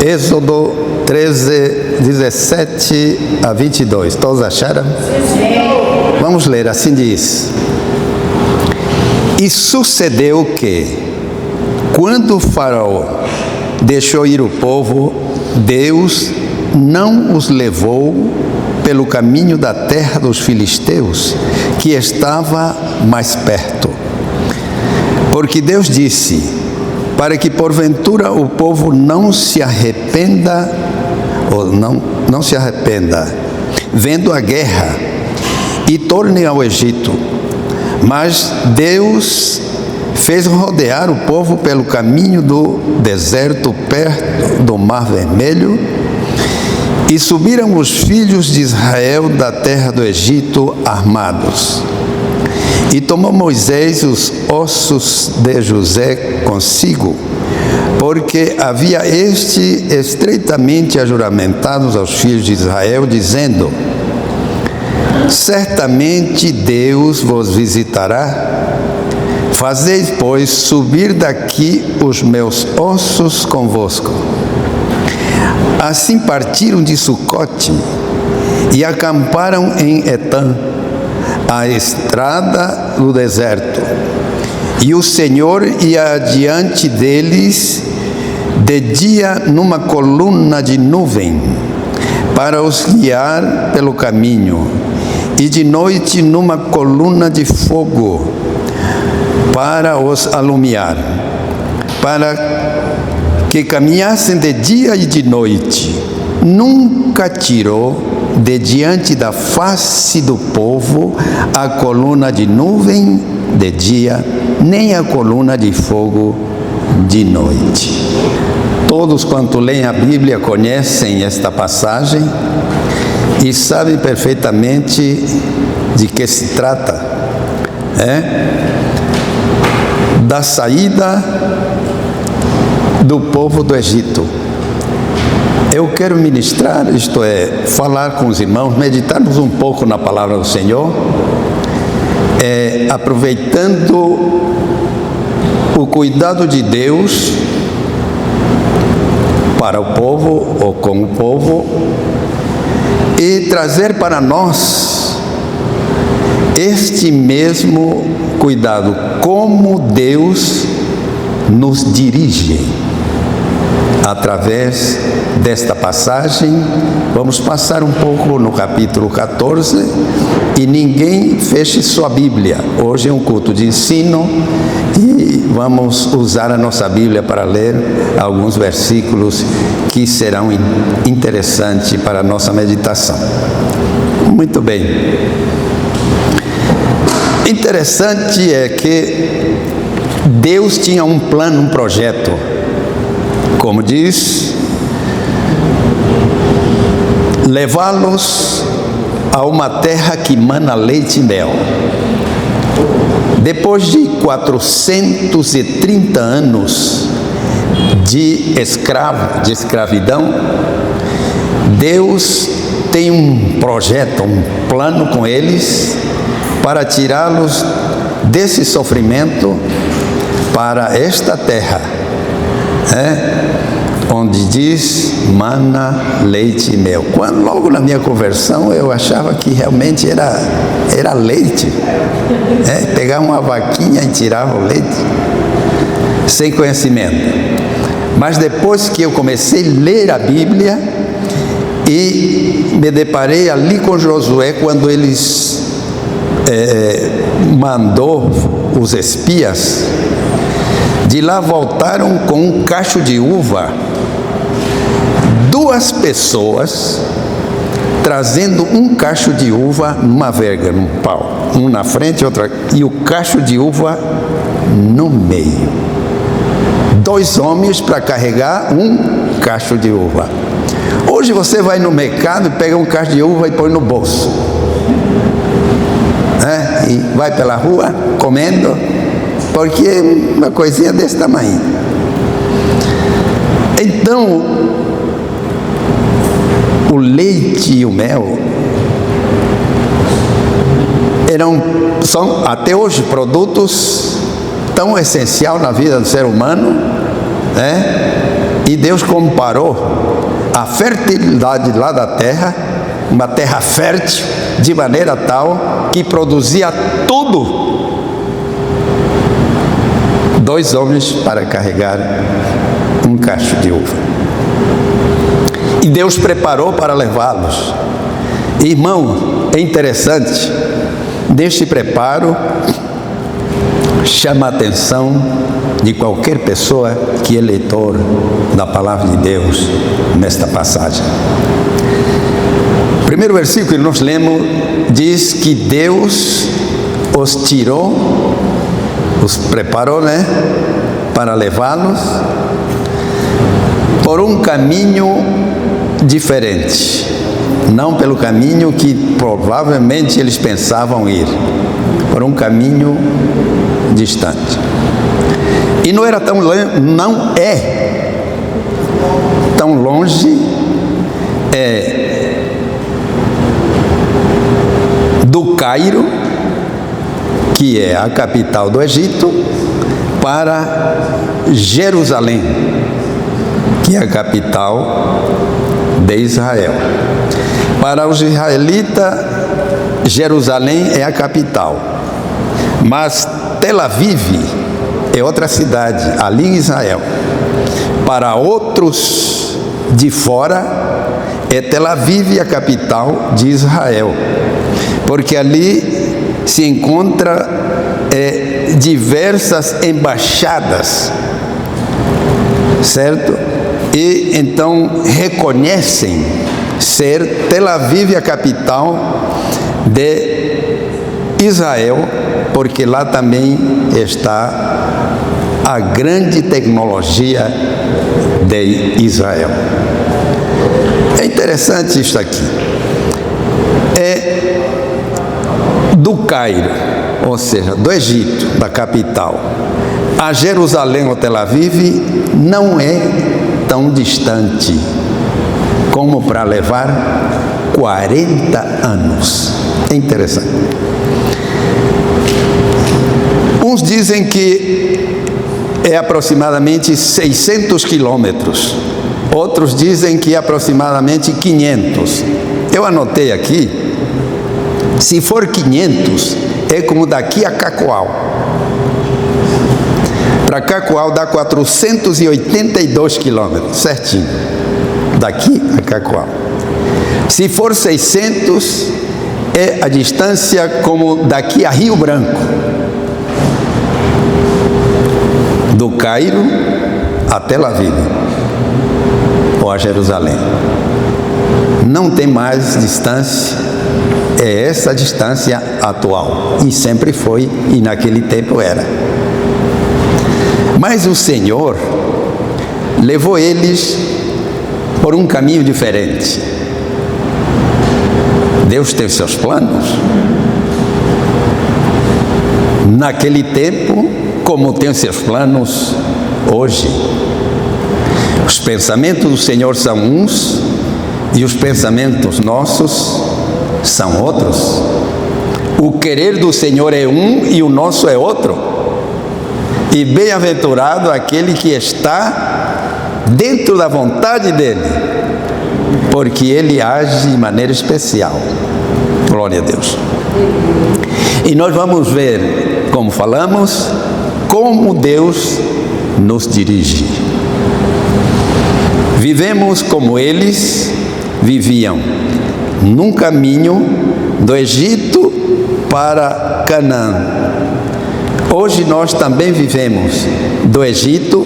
Êxodo 13, 17 a 22. Todos acharam? Sim. Vamos ler, assim diz. E sucedeu que, quando o faraó deixou ir o povo, Deus não os levou pelo caminho da terra dos filisteus, que estava mais perto. Porque Deus disse, para que porventura o povo não se arrependa, ou não se arrependa, vendo a guerra, e torne ao Egito. Mas Deus fez rodear o povo pelo caminho do deserto, perto do Mar Vermelho, e subiram os filhos de Israel da terra do Egito armados. E tomou Moisés os ossos de José consigo, porque havia estreitamente ajuramentado aos filhos de Israel, dizendo: certamente Deus vos visitará. Fazei, pois, subir daqui os meus ossos convosco. Assim partiram de Sucote e acamparam em Etã, à estrada do deserto. E o Senhor ia adiante deles de dia numa coluna de nuvem, para os guiar pelo caminho, e de noite numa coluna de fogo, para os alumiar, para que caminhassem de dia e de noite. Nunca tirou de diante da face do povo a coluna de nuvem de dia, nem a coluna de fogo de noite. Todos quanto leem a Bíblia conhecem esta passagem e sabem perfeitamente de que se trata. Da saída do povo do Egito. Eu quero ministrar, isto é, falar com os irmãos, meditarmos um pouco na palavra do Senhor, aproveitando o cuidado de Deus para o povo, ou com o povo, e trazer para nós este mesmo cuidado, como Deus nos dirige. Através desta passagem, vamos passar um pouco no capítulo 14, e ninguém feche sua Bíblia. Hoje é um culto de ensino e vamos usar a nossa Bíblia para ler alguns versículos que serão interessantes para a nossa meditação. Muito bem. Interessante é que Deus tinha um plano, um projeto. Como diz, levá-los a uma terra que mana leite e mel. Depois de 430 anos de escravidão, Deus tem um projeto, um plano com eles para tirá-los desse sofrimento para esta terra, onde diz mana, leite e mel. Logo na minha conversão eu achava que realmente era leite, pegar uma vaquinha e tirava o leite, sem conhecimento. Mas depois que eu comecei a ler a Bíblia e me deparei ali com Josué, quando eles mandou os espias, de lá voltaram com um cacho de uva, 2 pessoas trazendo um cacho de uva numa verga, num pau, um na frente, outra, e o cacho de uva no meio. 2 homens para carregar um cacho de uva. Hoje você vai no mercado e pega um cacho de uva e põe no bolso, e vai pela rua comendo, porque é uma coisinha desse tamanho. Então, o leite e o mel são até hoje produtos tão essenciais na vida do ser humano, E Deus comparou a fertilidade lá da terra, uma terra fértil, de maneira tal que produzia tudo. 2 homens para carregar um cacho de uva. E Deus preparou para levá-los. Irmão, é interessante, neste preparo, chama a atenção de qualquer pessoa que é leitor da palavra de Deus nesta passagem. O primeiro versículo que nós lemos diz que Deus os tirou, os preparou, para levá-los por um caminho diferente, não pelo caminho que provavelmente eles pensavam ir, por um caminho distante. E não é tão longe do Cairo, que é a capital do Egito, para Jerusalém, que é a capital de Israel. Para os israelitas, Jerusalém é a capital, mas Tel Aviv é outra cidade, ali em Israel. Para outros de fora, é Tel Aviv a capital de Israel, porque ali se encontra diversas embaixadas, certo? E então reconhecem ser Tel Aviv a capital de Israel, porque lá também está a grande tecnologia de Israel. É interessante isso aqui. Do Cairo, ou seja, do Egito, da capital, a Jerusalém ou Tel Aviv não é tão distante como para levar 40 anos. É interessante. Uns dizem que é aproximadamente 600 quilômetros, outros dizem que é aproximadamente 500. Eu anotei aqui, se for 500, é como daqui a Cacoal. Para Cacoal dá 482 quilômetros, certinho, daqui a Cacoal. Se for 600, é a distância como daqui a Rio Branco, do Cairo a Tel Aviv, ou a Jerusalém. Não tem mais distância, é essa a distância atual, e sempre foi, e naquele tempo era. Mas o Senhor levou eles por um caminho diferente. Deus tem seus planos. Naquele tempo, como tem seus planos hoje. Os pensamentos do Senhor são uns e os pensamentos nossos são outros. O querer do Senhor é um e o nosso é outro. E bem-aventurado aquele que está dentro da vontade dele, porque ele age de maneira especial. Glória a Deus. E nós vamos ver, como falamos, como Deus nos dirige. Vivemos como eles viviam, num caminho do Egito para Canaã. Hoje nós também vivemos do Egito,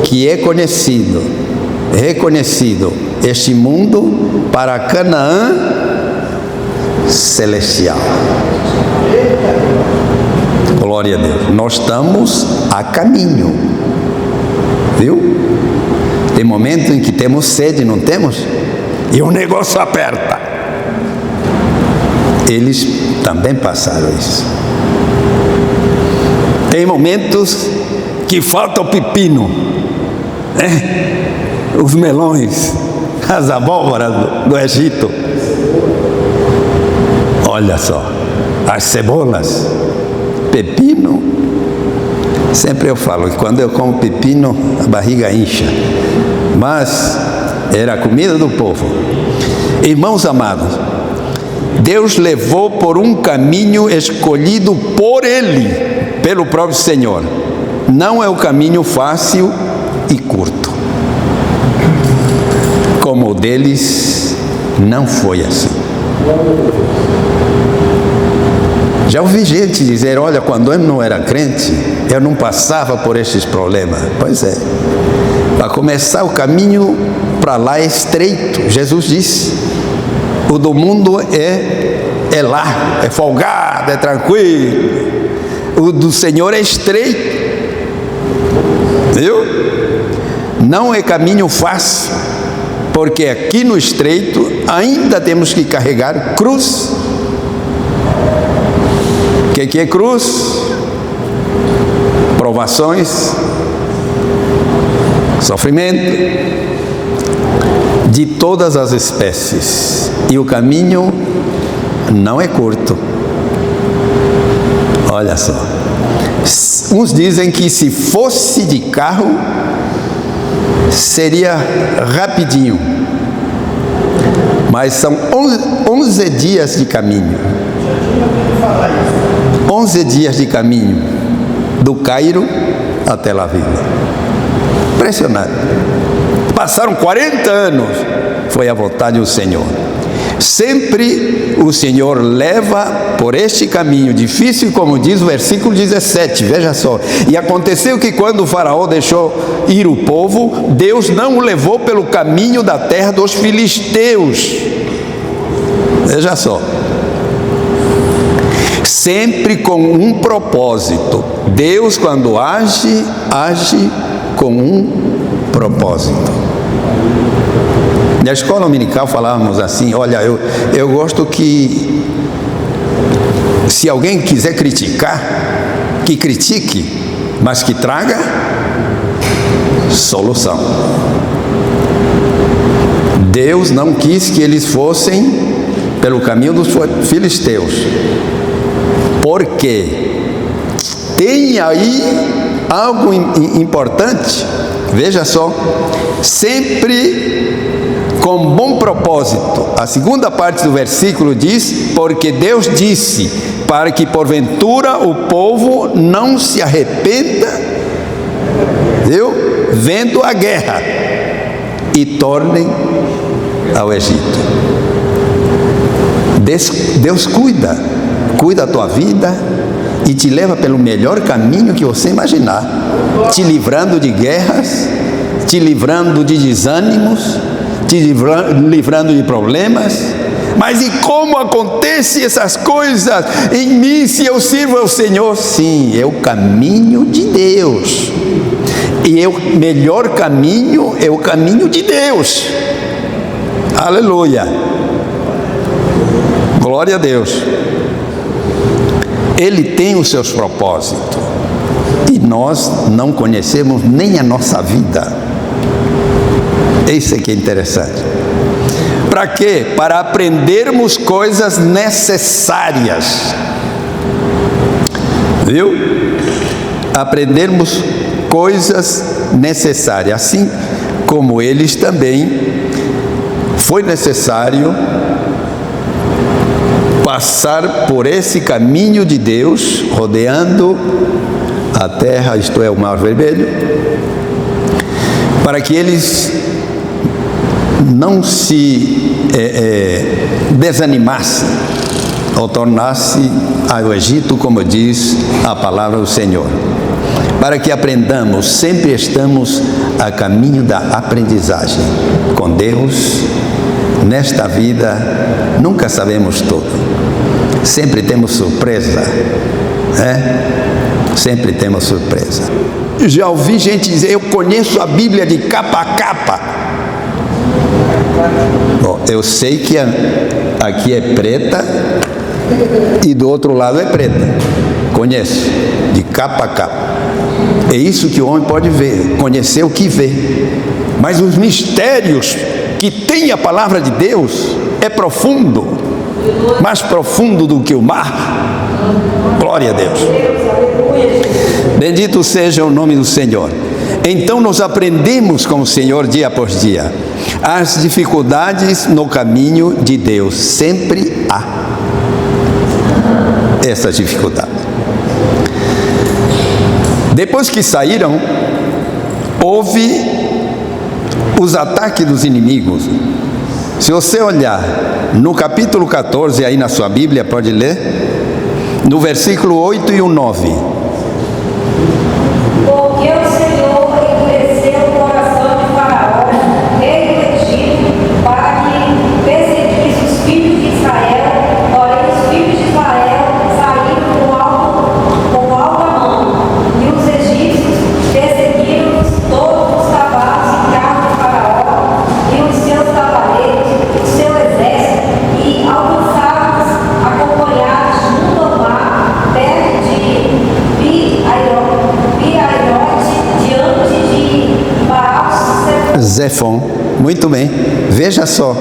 que é reconhecido este mundo, para Canaã celestial. Glória a Deus. Nós estamos a caminho, viu? Tem momento em que temos sede, não temos? E o negócio aperta. Eles também passaram isso. Tem momentos que falta o pepino, os melões, as abóboras do Egito. Olha só, as cebolas, pepino. Sempre eu falo que quando eu como pepino, a barriga incha. Mas era a comida do povo. Irmãos amados, Deus levou por um caminho escolhido por Ele, pelo próprio Senhor. Não é o caminho fácil e curto. Como o deles, não foi assim. Já ouvi gente dizer, olha, quando eu não era crente, eu não passava por estes problemas. Pois é. Para começar, o caminho para lá é estreito. Jesus disse, o do mundo é lá, é folgado, é tranquilo. O do Senhor é estreito. Viu? Não é caminho fácil, porque aqui no estreito ainda temos que carregar cruz. O que é cruz? Provações, sofrimento, de todas as espécies. E o caminho não é curto. Olha só. Uns dizem que se fosse de carro, seria rapidinho. Mas são 11 dias de caminho. 11 dias de caminho, do Cairo a Tel Aviv. Impressionante. Passaram 40 anos, foi a vontade do Senhor. Sempre o Senhor leva por este caminho difícil, como diz o versículo 17, veja só. E aconteceu que quando o faraó deixou ir o povo, Deus não o levou pelo caminho da terra dos filisteus. Veja só. Sempre com um propósito. Deus, quando age, age com um propósito. Na escola dominical falávamos assim, olha, eu gosto que se alguém quiser criticar, que critique, mas que traga solução. Deus não quis que eles fossem pelo caminho dos filisteus, porque tem aí algo importante. Veja só, sempre com bom propósito. A segunda parte do versículo diz, porque Deus disse, para que porventura o povo não se arrependa, viu? Vendo a guerra, e tornem ao Egito. Deus cuida da tua vida e te leva pelo melhor caminho que você imaginar, te livrando de guerras, te livrando de desânimos, te livrando de problemas. Mas e como acontecem essas coisas em mim se eu sirvo ao Senhor? Sim, é o caminho de Deus. E o melhor caminho é o caminho de Deus. Aleluia. Glória a Deus. Ele tem os seus propósitos. E nós não conhecemos nem a nossa vida. Isso é que é interessante. Para quê? Para aprendermos coisas necessárias. Viu? Aprendermos coisas necessárias. Assim como eles também foi necessário passar por esse caminho de Deus, rodeando a terra, isto é, o Mar Vermelho, para que eles não se desanimassem ou tornassem ao Egito, como diz a palavra do Senhor. Para que aprendamos, sempre estamos a caminho da aprendizagem. Com Deus, nesta vida, nunca sabemos tudo. Sempre temos surpresa, Sempre temos surpresa. Já ouvi gente dizer, eu conheço a Bíblia de capa a capa. Bom, eu sei que aqui é preta e do outro lado é preta. Conheço, de capa a capa. É isso que o homem pode ver, conhecer o que vê. Mas os mistérios que tem a palavra de Deus é profundo, mais profundo do que o mar. Glória a Deus. Bendito seja o nome do Senhor. Então nós aprendemos com o Senhor dia após dia. As dificuldades no caminho de Deus, sempre há essa dificuldade. Depois que saíram, houve os ataques dos inimigos. Se você olhar no capítulo 14, aí na sua Bíblia, pode ler, no versículo 8 e o 9. Porque o Senhor endureceu o coração de Faraó, rei do Egito, para que perseguisse os filhos de Israel. Porém, os filhos de Israel saíram com alta mão, e os egípcios perseguiram todos os cavalos e carros de Faraó, e os seus cavaleiros, o seu exército, e alcançaram-os acompanhados junto ao mar, perto de Pi-Hahirote, diante de Baal-Zephon. Muito bem, veja só,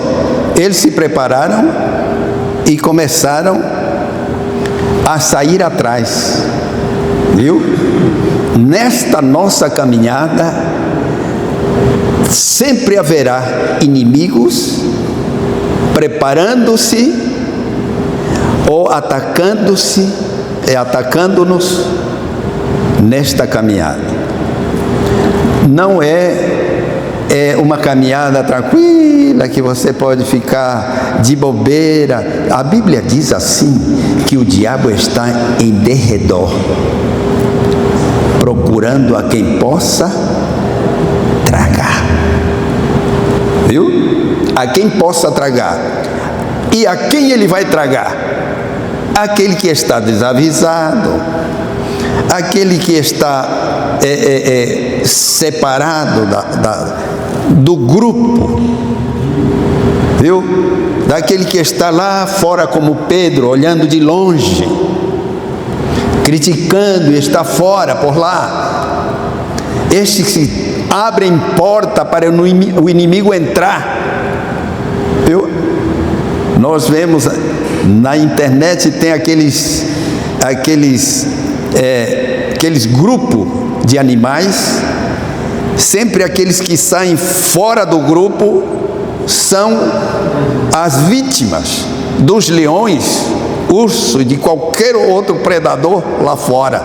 eles se prepararam e começaram a sair atrás, viu? Nesta nossa caminhada, sempre haverá inimigos preparando-se ou atacando-nos nesta caminhada. Não é uma caminhada tranquila que você pode ficar de bobeira. A Bíblia diz assim, que o diabo está em derredor, procurando a quem possa tragar. Viu? A quem possa tragar. E a quem ele vai tragar? Aquele que está desavisado, aquele que está separado do grupo, viu? Daquele que está lá fora como Pedro, olhando de longe, criticando e está fora por lá. Estes que abrem porta para o inimigo entrar, viu? Nós vemos na internet, tem aqueles grupos de animais. Sempre aqueles que saem fora do grupo são as vítimas dos leões, urso e de qualquer outro predador lá fora,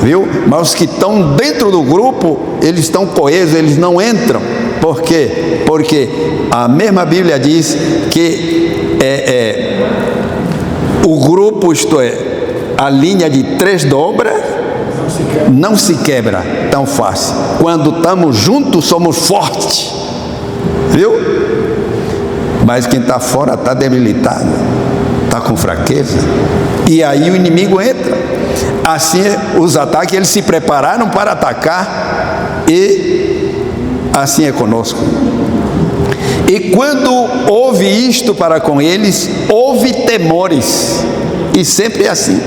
viu? Mas os que estão dentro do grupo, eles estão coesos, eles não entram. Por quê? Porque a mesma Bíblia diz que o grupo, isto é, a linha de 3 dobras, não se quebra tão fácil. Quando estamos juntos, somos fortes, viu? Mas quem está fora está debilitado, está com fraqueza, e aí o inimigo entra. Assim, os ataques, eles se prepararam para atacar, e assim é conosco. E quando houve isto para com eles, houve temores, e sempre é assim.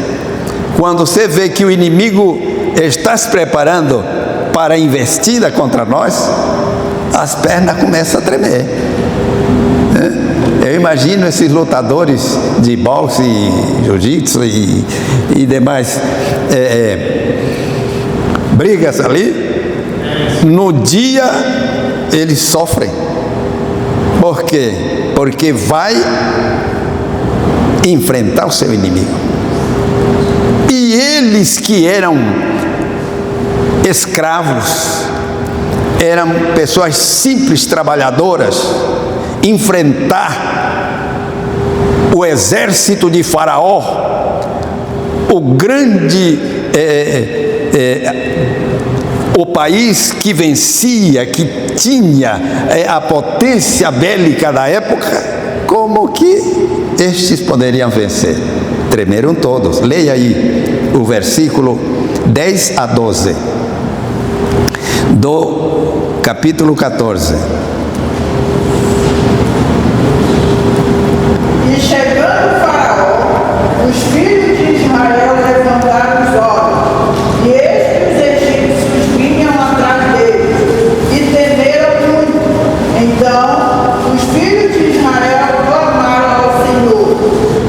Quando você vê que o inimigo está se preparando para a investida contra nós, as pernas começam a tremer. Eu imagino esses lutadores de boxe, jiu-jitsu e demais brigas ali. No dia eles sofrem. Por quê? Porque vai enfrentar o seu inimigo. E eles que eram escravos, eram pessoas simples, trabalhadoras, enfrentar o exército de Faraó, o grande, o país que vencia, que tinha a potência bélica da época, como que estes poderiam vencer? Tremeram todos. Leia aí o versículo 10 a 12 do capítulo 14. E chegando Faraó, os filhos de Israel levantaram os olhos, e eis que os egípcios vinham atrás deles, e temeram muito. Então os filhos de Israel clamaram ao Senhor,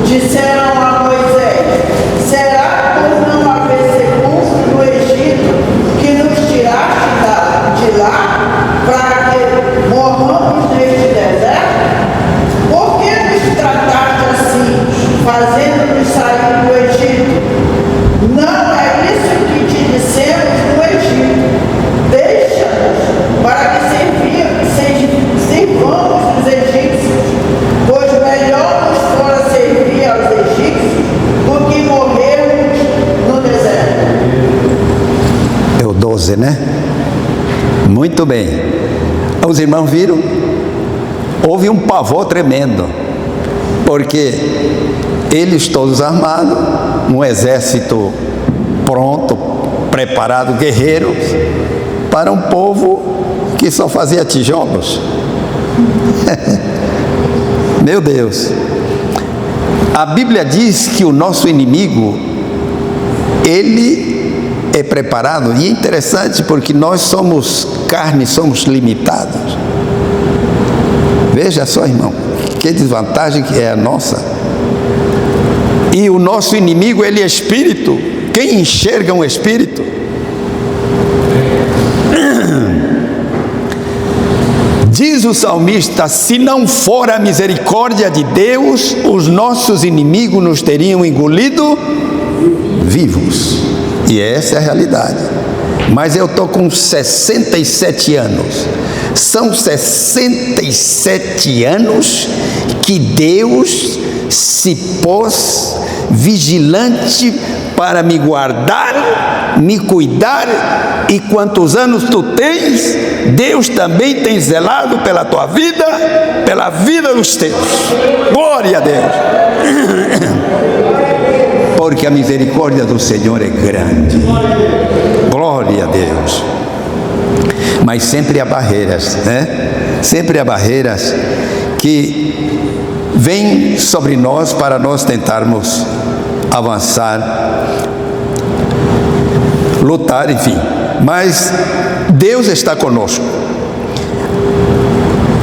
disseram a Moisés: será por não haver neste deserto? Por que nos trataste assim, fazendo-nos sair do Egito? Não é isso que te dissemos no Egito. Deixa-nos para que sirvamos os egípcios, pois melhor nos fora servir aos egípcios do que morrermos no deserto. É o 12, né? Muito bem. Os irmãos viram? Houve um pavor tremendo, porque eles todos armados, um exército pronto, preparado, guerreiros, para um povo que só fazia tijolos. Meu Deus. A Bíblia diz que o nosso inimigo, ele é preparado, e é interessante porque nós somos carne, somos limitados. Veja só, irmão, que desvantagem que é a nossa. E o nosso inimigo, ele é espírito. Quem enxerga um espírito? Diz o salmista: se não for a misericórdia de Deus, os nossos inimigos nos teriam engolido vivos. E essa é a realidade. Mas eu estou com 67 anos. São 67 anos que Deus se pôs vigilante para me guardar, me cuidar. E quantos anos tu tens, Deus também tem zelado pela tua vida, pela vida dos teus. Glória a Deus. Porque a misericórdia do Senhor é grande. Glória a Deus. Mas sempre há barreiras, né? Sempre há barreiras que vêm sobre nós para nós tentarmos avançar, lutar, enfim. Mas Deus está conosco.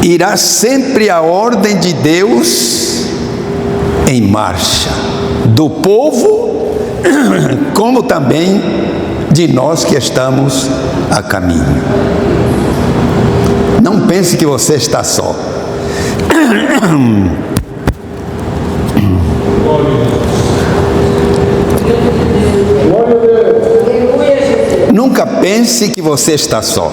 Irá sempre a ordem de Deus em marcha, do povo, como também de nós que estamos a caminho. Não pense que você está só. Nunca pense que você está só.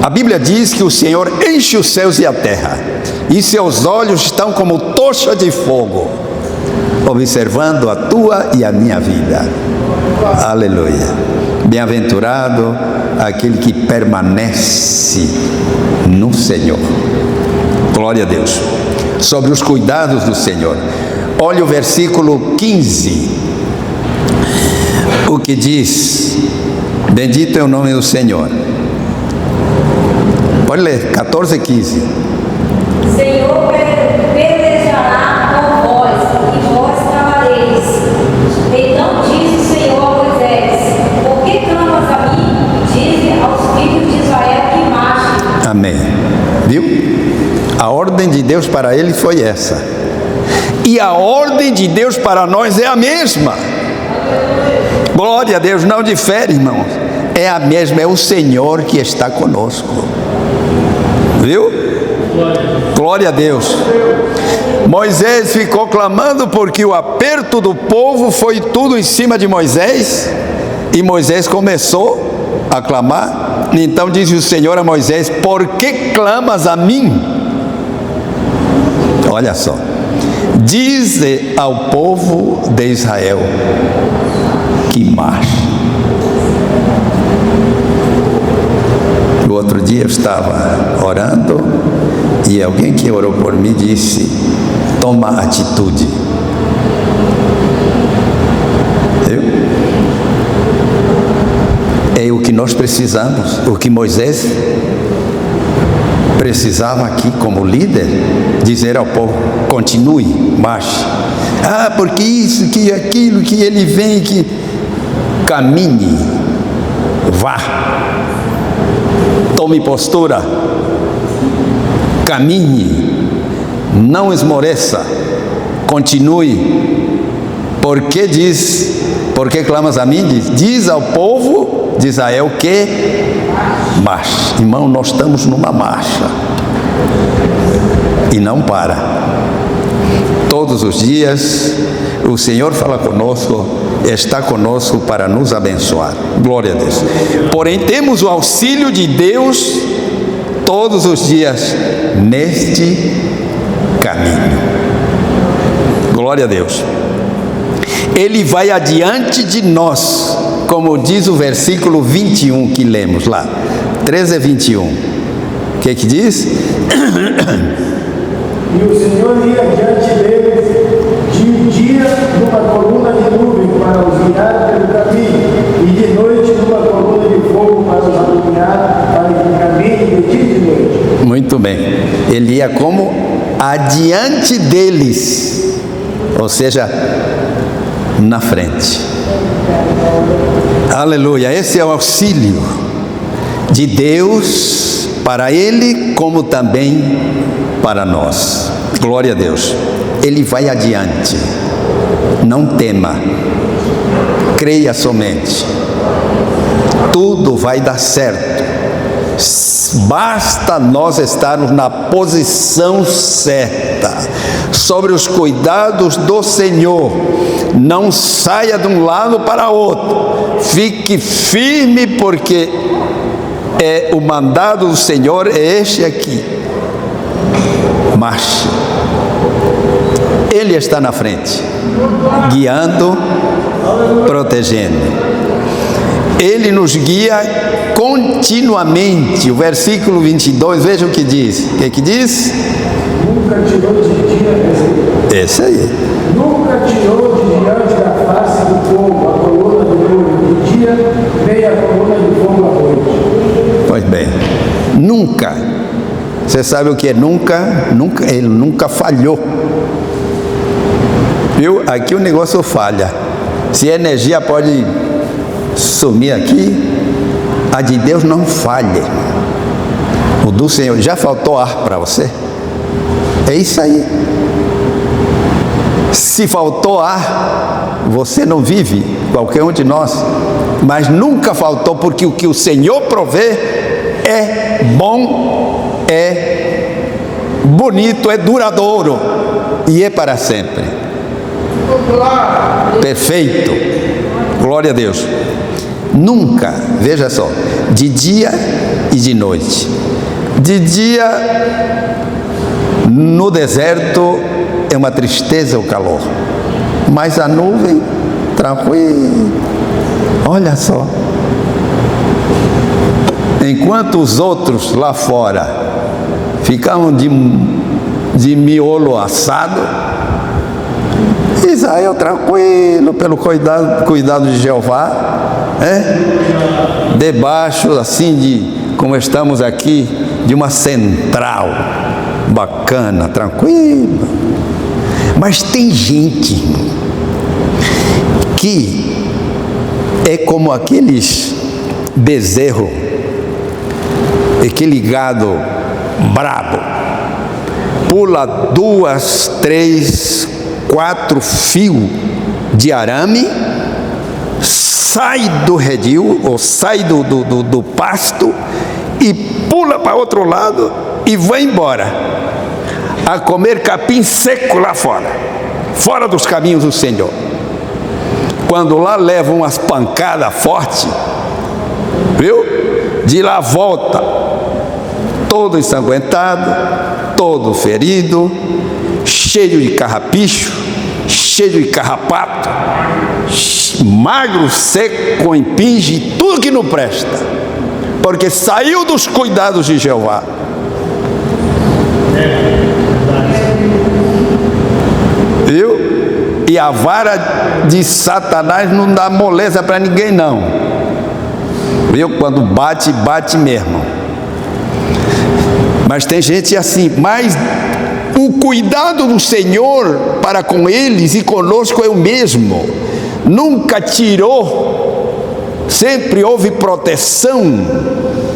A Bíblia diz que o Senhor enche os céus e a terra, e seus olhos estão como tocha de fogo, observando a tua e a minha vida. Aleluia. Bem-aventurado aquele que permanece no Senhor. Glória a Deus. Sobre os cuidados do Senhor. Olha o versículo 15. O que diz: bendito é o nome do Senhor. Pode ler, 14 e 15. Senhor pelejará com vós, e vós travareis. Então disse o Senhor a Moisés: por que clamas a mim? Dize aos filhos de Israel que marchem. Amém. Viu? A ordem de Deus para ele foi essa. E a ordem de Deus para nós é a mesma. Glória a Deus, não difere, irmãos. É a mesma, é o Senhor que está conosco. Viu? Glória a Deus. Moisés ficou clamando porque o aperto do povo foi tudo em cima de Moisés. E Moisés começou a clamar. Então disse o Senhor a Moisés: por que clamas a mim? Olha só. Dize ao povo de Israel que marche. O outro dia eu estava orando e alguém que orou por mim disse: toma atitude. Viu? É o que nós precisamos, o que Moisés precisava aqui como líder, dizer ao povo: continue, marche. Ah, porque isso, que aquilo, que ele vem, que caminhe, vá, tome postura, caminhe, não esmoreça, continue. Porque diz, porque clamas a mim? Diz ao povo de Israel que marche. Irmão, nós estamos numa marcha. e não para. Todos os dias o Senhor fala conosco, está conosco para nos abençoar. Glória a Deus. Porém, temos o auxílio de Deus todos os dias neste caminho. Glória a Deus. Ele vai adiante de nós, como diz o versículo 21 que lemos lá, 13:21. O que diz? E o Senhor ia diante deles de dia numa coluna de nuvem para os guiar pelo caminho, e de noite numa coluna de fogo para os iluminar para que caminhem de dia e de noite. Muito bem. Ele ia como adiante deles, ou seja, na frente. Aleluia. Esse é o auxílio de Deus para ele, como também para nós. Glória a Deus. Ele vai adiante. Não tema. Creia somente. Tudo vai dar certo. Basta nós estarmos na posição certa, sobre os cuidados do Senhor. Não saia de um lado para outro. Fique firme, porque o mandado do Senhor é este aqui. Marche. Ele está na frente, guiando, protegendo. Ele nos guia continuamente. O versículo 22, veja o que diz. O que diz? Nunca tirou de dia. Esse aí. Nunca tirou de diante da face do fogo a coluna de nuvem de dia, nem a coluna de fogo à noite. Pois bem, nunca. Você sabe o que é nunca? Nunca, ele nunca falhou. Viu? Aqui o negócio falha. Se a energia pode sumir aqui, a de Deus não falha. O do Senhor. Já faltou ar para você? É isso aí. Se faltou ar, você não vive, qualquer um de nós. Mas nunca faltou, porque o que o Senhor provê é bom, é bonito, é duradouro e é para sempre. Perfeito. Glória a Deus. Nunca, veja só, de dia e de noite. De dia, no deserto, é uma tristeza o calor, mas a nuvem, tranquilo. Olha só. Enquanto os outros lá fora ficavam de miolo assado, Israel tranquilo, pelo cuidado de Jeová, debaixo assim como estamos aqui, de uma central bacana, tranquilo. Mas tem gente que é como aqueles bezerros, aquele gado brabo, pula 2, 3, 4 fios de arame, sai do redil, ou sai do pasto, e pula para outro lado e vai embora a comer capim seco lá fora dos caminhos do Senhor. Quando lá levam umas pancadas fortes, viu? De lá volta todo ensanguentado, todo ferido, cheio de carrapicho, cheio de carrapato, magro, seco, com impinge, tudo que não presta, porque saiu dos cuidados de Jeová. Viu? E a vara de Satanás não dá moleza para ninguém, não. Viu? Quando bate, bate mesmo. Mas tem gente assim. Mas o cuidado do Senhor para com eles e conosco é o mesmo. Nunca tirou. Sempre houve proteção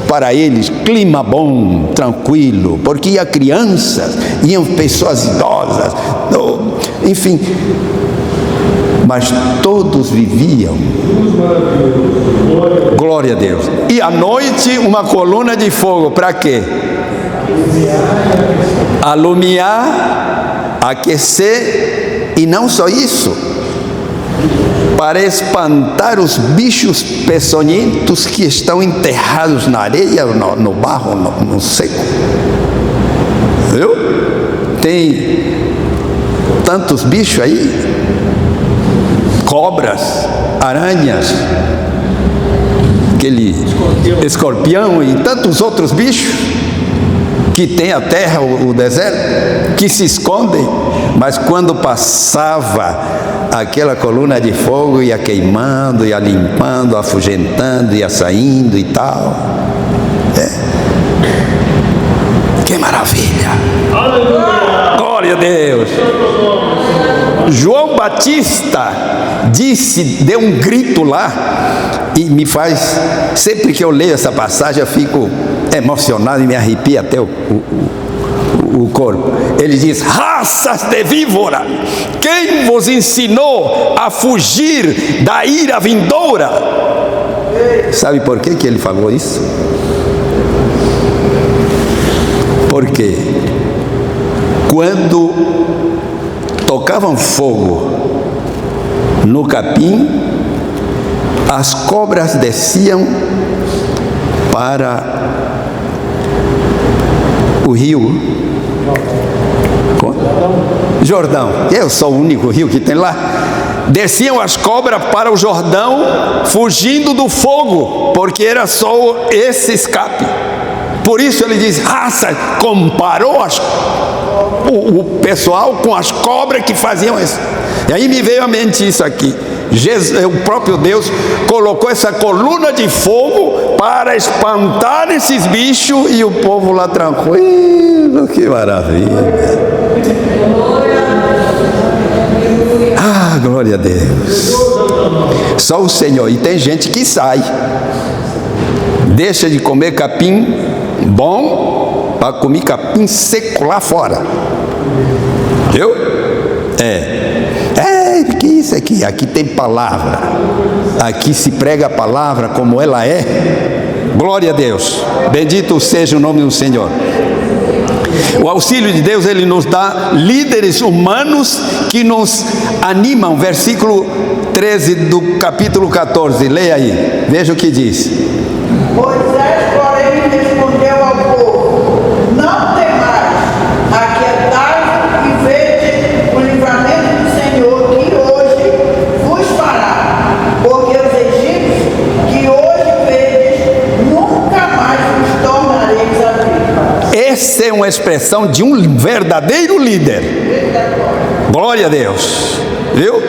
para eles, clima bom, tranquilo, porque ia crianças, iam pessoas idosas, enfim, mas todos viviam. Glória a Deus. E à noite uma coluna de fogo, para quê? alumiar, aquecer, e não só isso, para espantar os bichos peçonhentos que estão enterrados na areia, no barro, no seco. Viu? Tem tantos bichos aí, cobras, aranhas, aquele escorpião e tantos outros bichos que tem a terra, o deserto, que se escondem, mas quando passava aquela coluna de fogo, ia queimando, ia limpando, afugentando, ia saindo e tal. Que maravilha! Aleluia. Glória a Deus! João Batista deu um grito lá, e me faz, sempre que eu leio essa passagem, eu fico emocionado e me arrepia até o corpo. Ele diz: raças de víbora, quem vos ensinou a fugir da ira vindoura? Sabe por que ele falou isso? Porque quando tocavam fogo no capim, as cobras desciam para o rio Jordão. Eu sou o único rio que tem lá. Desciam as cobras para o Jordão, fugindo do fogo, porque era só esse escape. Por isso ele diz: raça, comparou o pessoal com as cobras que faziam isso. E aí me veio à mente isso aqui. O próprio Deus colocou essa coluna de fogo para espantar esses bichos, e o povo lá tranquilo. Que maravilha! Ah, glória a Deus! Só o Senhor. E tem gente que sai, deixa de comer capim bom para comer capim seco lá fora. Viu? Que isso aqui? Aqui tem palavra. Aqui se prega a palavra como ela é. Glória a Deus. Bendito seja o nome do Senhor. O auxílio de Deus, ele nos dá líderes humanos que nos animam. Versículo 13 do capítulo 14. Leia aí. Veja o que diz. Moisés, porém, respondeu ao povo: não temais, aquietai-vos e vede o livramento do Senhor que hoje vos fará, porque os egípcios que hoje vedes nunca mais vos tornareis a ver. Essa é uma expressão de um verdadeiro líder. Glória a Deus. Viu?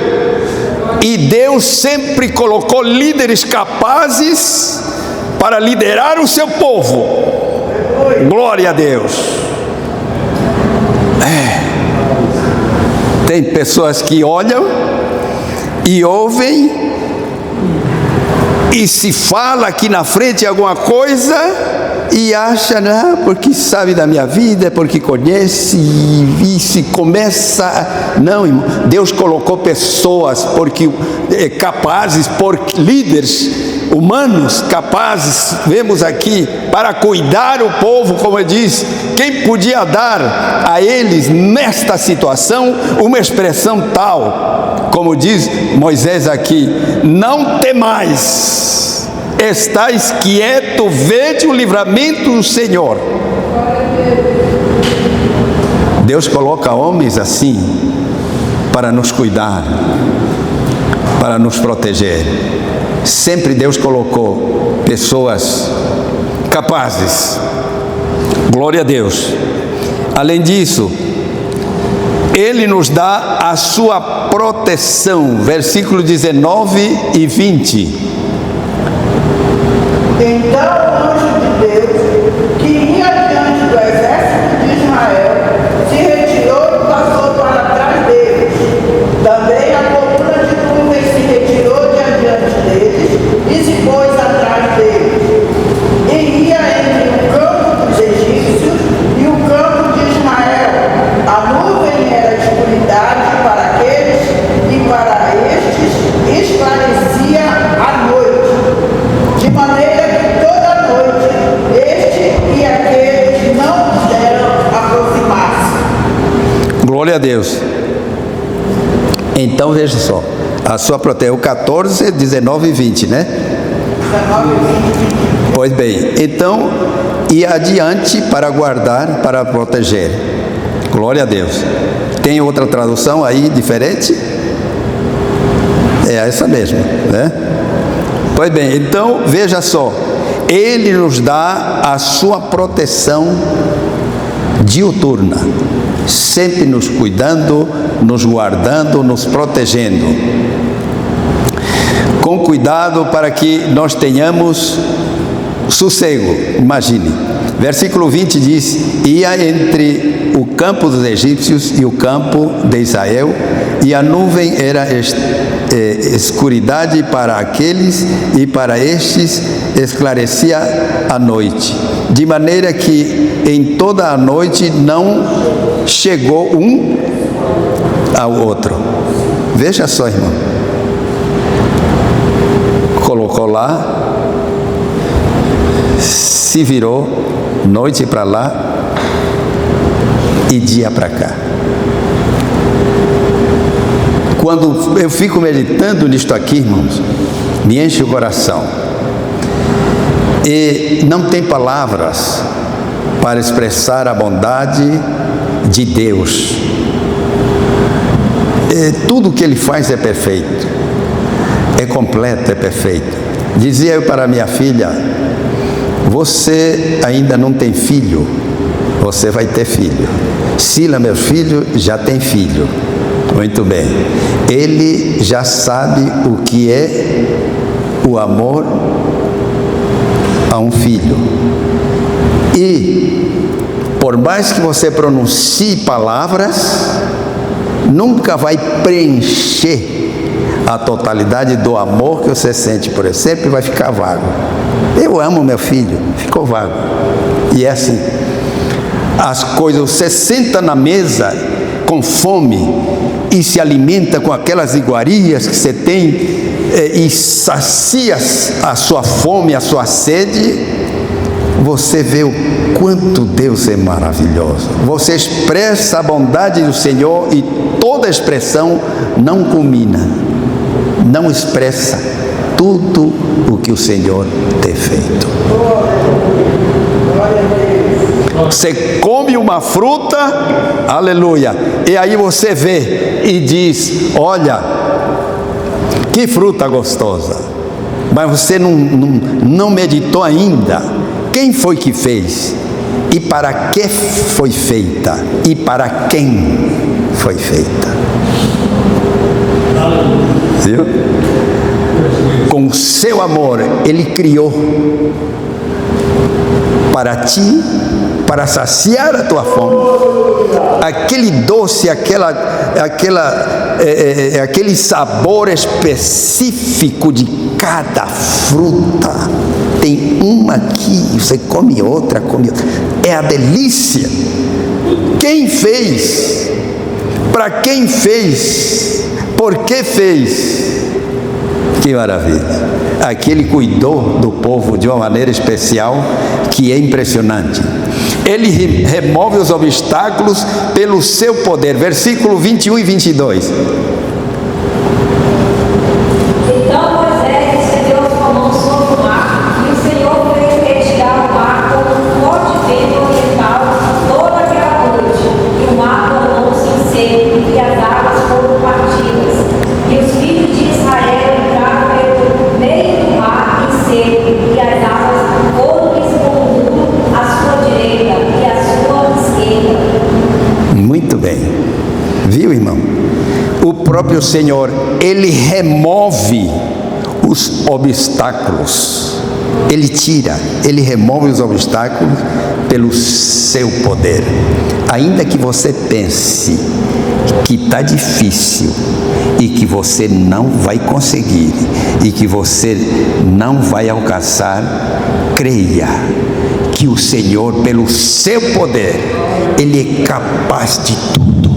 E Deus sempre colocou líderes capazes para liderar o seu povo. Glória a Deus. Tem pessoas que olham e ouvem, e se fala aqui na frente alguma coisa e acha, não, porque sabe da minha vida, porque conhece, e se começa. Não, irmão, Deus colocou pessoas capazes, líderes humanos capazes, vemos aqui, para cuidar o povo, como eu disse. Quem podia dar a eles nesta situação uma expressão tal, como diz Moisés aqui: não temais, estais quieto, vede o livramento do Senhor. Deus coloca homens assim para nos cuidar, para nos proteger. Sempre Deus colocou pessoas capazes. Glória a Deus. Além disso, Ele nos dá a sua proteção. Versículo 19 e 20. Então o anjo de Deus, que ia diante do exército de Israel, se retirou e passou para trás deles. Também a coluna de nuvem se retirou diante deles e se pôs atrás deles. E ia entre o campo dos egípcios e o campo de Israel. A nuvem era escuridade para aqueles, e para estes esclarecia a noite. De maneira que toda noite Deus. Então veja só, a sua proteção, 14, 19 e 20, né? 19 e 20. Pois bem, então, e adiante para guardar, para proteger. Glória a Deus. Tem outra tradução aí diferente? É essa mesmo, né? Pois bem, então veja só, Ele nos dá a sua proteção diuturna, sempre nos cuidando, nos guardando, nos protegendo, com cuidado para que nós tenhamos sossego. Imagine, versículo 20 diz: ia entre o campo dos egípcios e o campo de Israel, e a nuvem era escuridade para aqueles, e para estes esclarecia a noite, de maneira que em toda a noite não chegou um ao outro. Veja só, irmão, colocou lá, se virou noite para lá e dia para cá. Quando eu fico meditando nisto aqui, irmãos, me enche o coração. E não tem palavras para expressar a bondade de Deus. Tudo que Ele faz é perfeito, é completo, é perfeito. Dizia eu para minha filha: você ainda não tem filho, você vai ter filho. Sila, meu filho, já tem filho. Muito bem. Ele já sabe o que é o amor a um filho. E por mais que você pronuncie palavras, nunca vai preencher a totalidade do amor que você sente por ele. Sempre vai ficar vago. Eu amo meu filho, ficou vago. E é assim, as coisas, você senta na mesa com fome e se alimenta com aquelas iguarias que você tem, e sacia a sua fome, a sua sede, você vê o quanto Deus é maravilhoso. Você expressa a bondade do Senhor e toda expressão não culmina, não expressa tudo o que o Senhor tem feito. Você come uma fruta, aleluia, e aí você vê e diz: olha, que fruta gostosa. Mas você não meditou ainda quem foi que fez, e para que foi feita, e para quem foi feita. Viu? Com o seu amor, Ele criou para ti, para saciar a tua fome. Aquele doce, aquele sabor específico de cada fruta. Tem uma aqui, você come outra, é a delícia. Quem fez? Para quem fez? Por que fez? Que maravilha! Aqui Ele cuidou do povo de uma maneira especial, que é impressionante. Ele remove os obstáculos pelo seu poder. Versículo 21 e 22. Então Moisés estendeu as mãos sobre o mar, e o Senhor fez retirar o mar com um forte vento oriental toda aquela noite, e o mar tornou-se em seco, e as águas foram partidas. E os filhos de Israel entraram pelo meio do mar em seco, e as águas foram-lhes como um muro à sua direita e à sua esquerda. Muito bem. Viu, irmão? O próprio Senhor, Ele remove os obstáculos. Ele tira, Ele remove os obstáculos pelo seu poder. Ainda que você pense que está difícil e que você não vai conseguir e que você não vai alcançar, creia que o Senhor, pelo seu poder, Ele é capaz de tudo.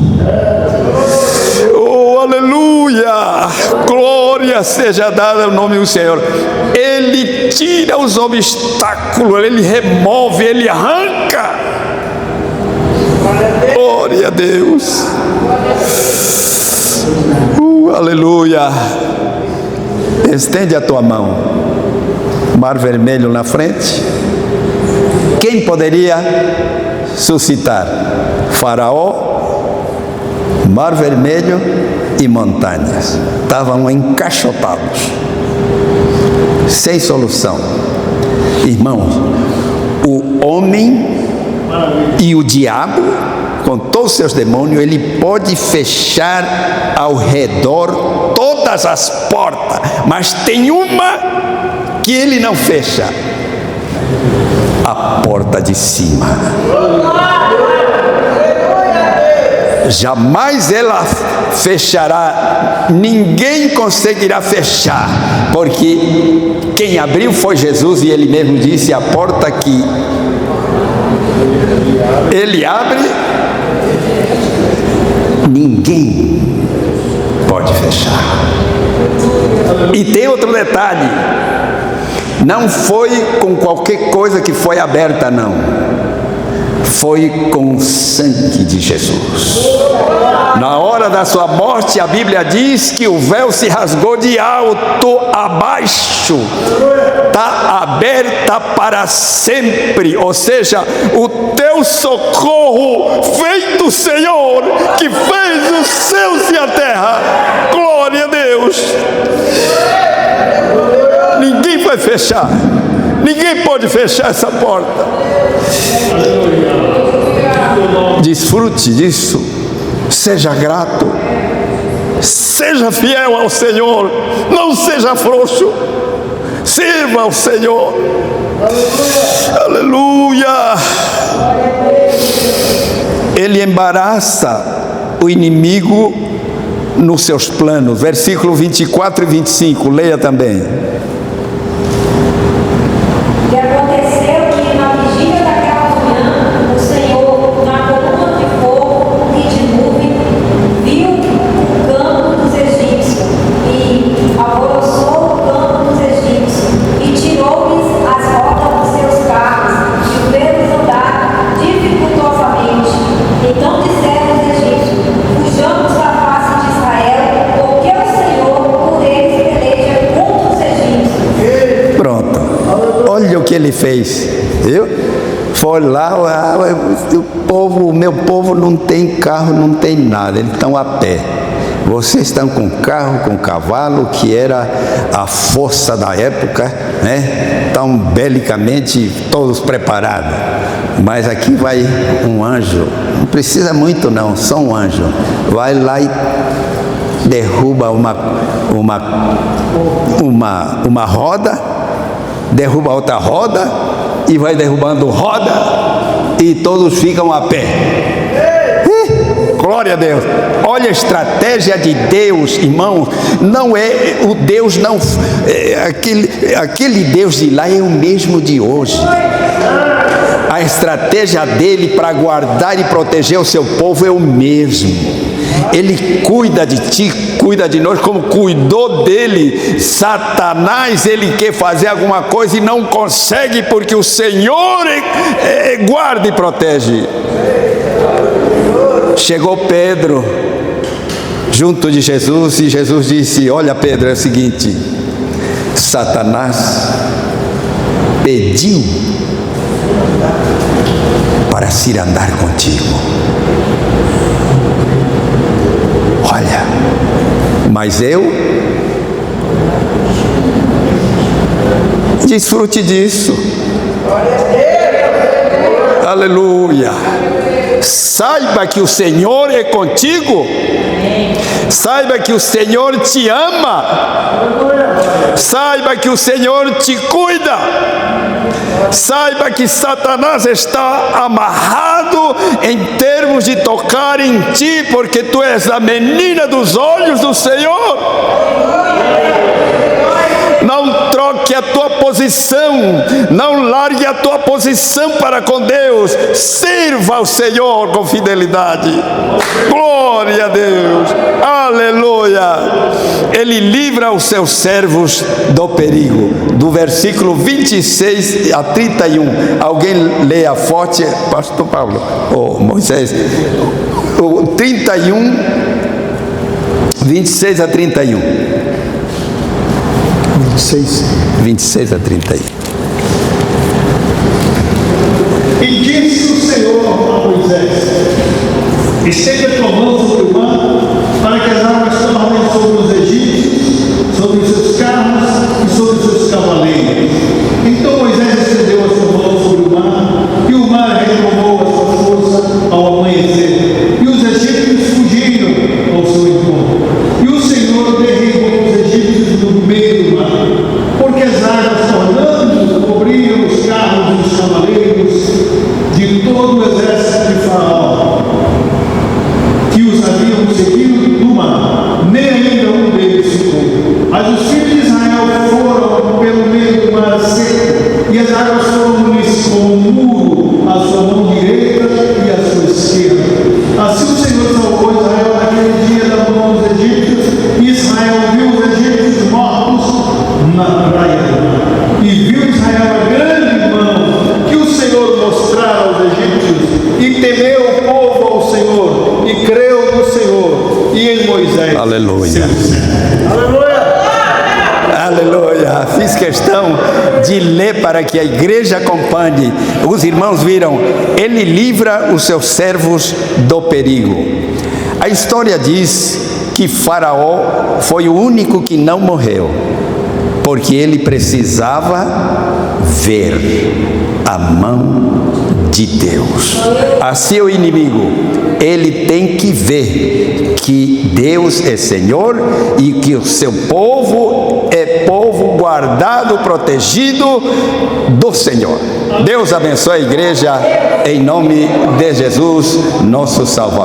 Oh, aleluia! Glória seja dada ao nome do Senhor. Ele tira os obstáculos, Ele remove, Ele arranca. Oh, Glória a Deus. Aleluia. Estende a tua mão. Mar Vermelho na frente. Quem poderia suscitar? Faraó, Mar Vermelho e montanhas. Estavam encaixotados, sem solução. Irmãos, o homem e o diabo, com todos os seus demônios, ele pode fechar ao redor todas as portas, mas tem uma que ele não fecha: a porta de cima. Jamais ela fechará, ninguém conseguirá fechar, porque quem abriu foi Jesus, e ele mesmo disse: a porta que ele abre, ninguém pode fechar. E tem outro detalhe: não foi com qualquer coisa que foi aberta, não. Foi com o sangue de Jesus. Na hora da sua morte, a Bíblia diz que o véu se rasgou de alto a baixo. Está aberta para sempre. Ou seja, o teu socorro vem do Senhor, que fez os céus e a terra. Glória a Deus. Ninguém vai fechar. Ninguém pode fechar essa porta. Desfrute disso. Seja grato. Seja fiel ao Senhor. Não seja frouxo. Sirva ao Senhor. Aleluia. Ele embaraça o inimigo nos seus planos. Versículo 24 e 25. Leia também. E aconteceu que na vigília daquela manhã, o Senhor, na coluna de fogo e de nuvem, viu o campo dos egípcios e alvoroçou o campo dos egípcios e tirou-lhes as rodas dos seus carros e fez-los andar dificultosamente. Então disseram os egípcios: fujamos da face de Israel, porque o Senhor por eles peleja contra os egípcios. Pronto. Olha o que ele fez, viu? Foi lá, o meu povo não tem carro, não tem nada, eles estão a pé. Vocês estão com carro, com cavalo, que era a força da época, né? Estão belicamente todos preparados. Mas aqui vai um anjo, não precisa muito não, só um anjo. Vai lá e derruba uma roda, derruba outra roda, e vai derrubando roda, e todos ficam a pé. Glória a Deus. Olha a estratégia de Deus, irmão. Não é o Deus, não, aquele Deus de lá é o mesmo de hoje. A estratégia dele para guardar e proteger o seu povo é o mesmo. Ele cuida de ti, cuida de nós, como cuidou dele. Satanás, ele quer fazer alguma coisa e não consegue, porque o Senhor guarda e protege. Chegou Pedro junto de Jesus, e Jesus disse: olha, Pedro, é o seguinte, Satanás pediu para se ir andar contigo. Olha, mas eu desfrute disso. Aleluia. Saiba que o Senhor é contigo. Saiba que o Senhor te ama. Saiba que o Senhor te cuida. Saiba que Satanás está amarrado em termos de tocar em ti, porque tu és a menina dos olhos do Senhor. Não troque a tua posição, não largue a tua posição para com Deus. Sirva ao Senhor com fidelidade. Glória a Deus. Aleluia. Ele livra os seus servos do perigo. Do versículo 26 a 31. Alguém leia forte, Pastor Paulo, ou Moisés. o 31, 26 a 31. 26 a 31. E disse o Senhor a Moisés: estende a tua mão sobre o mar, para que as águas tornem sobre os egípcios, sobre os seus carros e sobre os seus cavaleiros. Então Moisés estendeu a sua mão sobre o mar, e o mar retomou a sua força ao amanhecer, e os egípcios fugiram ao seu encontro. E o Senhor derribou os egípcios no meio do mar, porque as águas tornando cobriam os carros e os cavaleiros de todo o exército de Faraó, que os haviam seguido do mar, nem ainda um deles ficou. Mas os filhos de Israel foram pelo meio do mar seco, e as águas foram-lhes como um muro à sua mão direita e à sua esquerda. Assim o Senhor salvou Israel naquele dia da mão dos egípcios, e Israel viu os egípcios mortos na praia do mar. E viu Israel a grande mão que o Senhor mostrara aos egípcios, e temeu o povo ao Senhor, e creu no Senhor e em Moisés. Aleluia. seu servo. Aleluia! Aleluia. Fiz questão de ler para que a igreja acompanhe. Os irmãos viram, ele livra os seus servos do perigo. A história diz que Faraó foi o único que não morreu, porque ele precisava ver a mão de Deus. Assim o inimigo, ele tem que ver que Deus é Senhor e que o seu povo é povo guardado, protegido do Senhor. Deus abençoe a igreja em nome de Jesus, nosso Salvador.